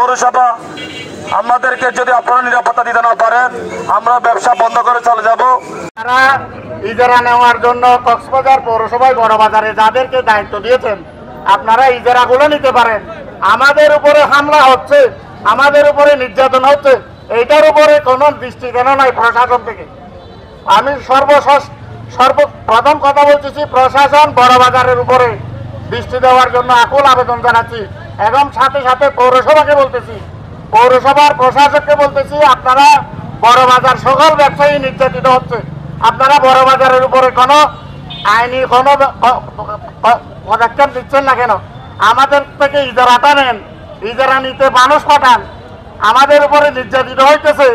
পৌরসভা আমাদেরকে যদি আপনারা নিরাপত্তা দিতে না পারেন আমরা ব্যবসা বন্ধ করে চলে যাব। তারা ইজারা নেওয়ার জন্য কক্সবাজার পৌরসভায় বড়বাজারে যাদেরকে দায়িত্ব দিয়েছেন আপনারা ইজারাগুলো নিতে পারেন। আমাদের উপরে হামলা হচ্ছে, আমাদের উপরে নির্যাতন হচ্ছে, এইটার উপরে কোনো দৃষ্টি কেন নাই প্রশাসন থেকে। আমি সর্বপ্রথম কথা বলতেছি, প্রশাসন বড়বাজারের উপরে দৃষ্টি দেওয়ার জন্য আকুল আবেদন জানাচ্ছি এবং সাথে সাথে পৌরসভাকে বলতেছি, পৌরসভার প্রশাসককে বলতেছি, আপনারা বড়বাজার সকল ব্যবসায়ী নির্যাতিত হচ্ছে, আপনারা বড়বাজারের উপরে কোনো আইনি কোনো পদক্ষেপ দিচ্ছেন না কেন? আমাদের থেকে ইজারাটা নেন, ইজারা নিতে মানুষ পাঠান, আমাদের উপরে নির্যাতিত হইতেছে,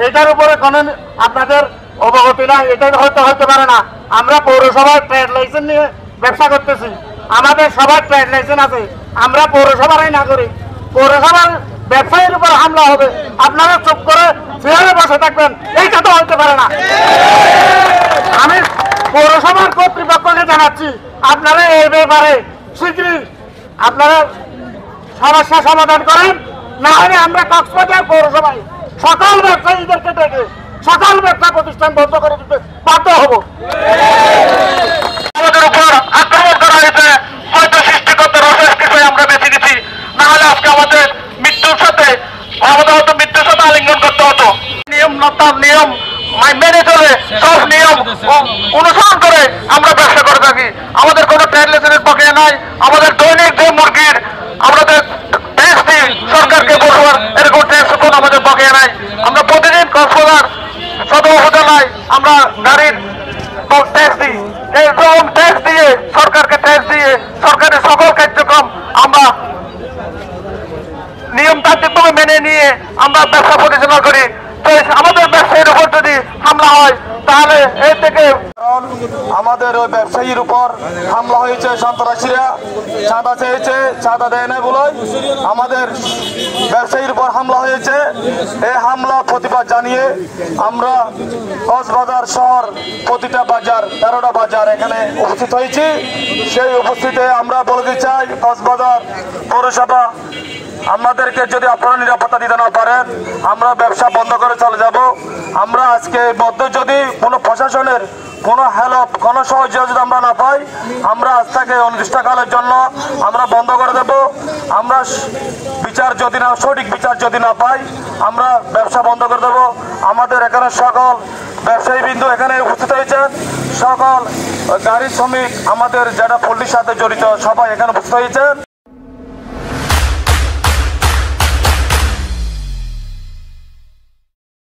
এটার উপরে কোনো আপনাদের অবগতি নাই, এটা হতে পারে না। আমরা পৌরসভার ট্রেড লাইসেন্স নিয়ে ব্যবসা করতেছি, আমাদের সবার ট্রেড লাইসেন্স আছে, আমরা পৌরসভারই নাগরিক, পৌরসভার ব্যবসায়ীর উপর হামলা হবে, আপনারা চুপ করে চেয়ারে বসে থাকবেন, এইটা তো হতে পারে না। আমি পৌরসভার কর্তৃপক্ষকে জানাচ্ছি আপনারা এই ব্যাপারে শীঘ্রই আপনারা সমস্যা সমাধান করেন, না হলে আমরা কক্সবাজার পৌরসভায় সকল ব্যবসায়ীদেরকে ডেকে সকল ব্যবসা প্রতিষ্ঠান বন্ধ করে দিতে বাধ্য হব। আমাদের উপর আক্রমণ করা হয়েছে, হয়তো সৃষ্টিকর্তার অশেষ বিষয়ে আমরা বেঁচে গেছি, না হলে আজকে আমাদের মৃত্যুর সাথে আলিঙ্গন করতে হতো। নিয়ম মেনে চলে সব নিয়ম অনুসরণ করে আমরা ব্যবসা করে থাকি। আমাদের কোনো ট্রেড লাইসেন্সের বকেয়া নাই, আমাদের দৈনিক যে মুরগির আমাদের ট্যাক্স দিই সরকারকে বলবার এরকম ট্যাক্স কোনো আমাদের বকেয়া নাই। আমরা প্রতিদিন কক্সবাজার সদর উপজেলায় আমরা গাড়ির ট্যাক্স দিই, এরকম ট্যাক্স দিয়ে সরকারকে ট্যাক্স দিয়ে সরকারের সকল কার্যক্রম আমরা নিয়মতান্ত্রিকভাবে মেনে নিয়ে আমরা ব্যবসা পরিচালনা করি। তো আমাদের ব্যবসায়ীর উপর যদি হামলা হয় তাহলে এর থেকে আমাদের ওই ব্যবসায়ীর উপর হামলা হয়েছে, সন্ত্রাসীরা চাঁদা চেয়েছে, চাঁদা দেয় না বলে আমাদের ব্যবসায়ীর উপর হামলা হয়েছে। এই হামলা প্রতিবাদ জানিয়ে আমরা কক্সবাজার শহর প্রতিটা বাজার 13টা বাজার এখানে উপস্থিত হয়েছি। সেই উপস্থিতে আমরা বলতে চাই কক্সবাজার পৌরসভা আমাদেরকে যদি আপনারা নিরাপত্তা দিতে না পারেন আমরা ব্যবসা বন্ধ করে চলে যাব। আমরা আজকে মধ্যে যদি কোনো প্রশাসনের কোনো হেল্প কোনো সহযোগিতা আমরা না পাই আমরা আজ থেকে অনির্দিষ্টকালের জন্য আমরা বন্ধ করে দেব। আমরা সঠিক বিচার যদি না পাই আমরা ব্যবসা বন্ধ করে দেব। আমাদের এখানে সকল ব্যবসায়ীবৃন্দ এখানে উপস্থিত হয়েছেন, সকল গাড়ি শ্রমিক আমাদের যারা পল্লীর সাথে জড়িত সবাই এখানে উপস্থিত হয়েছেন।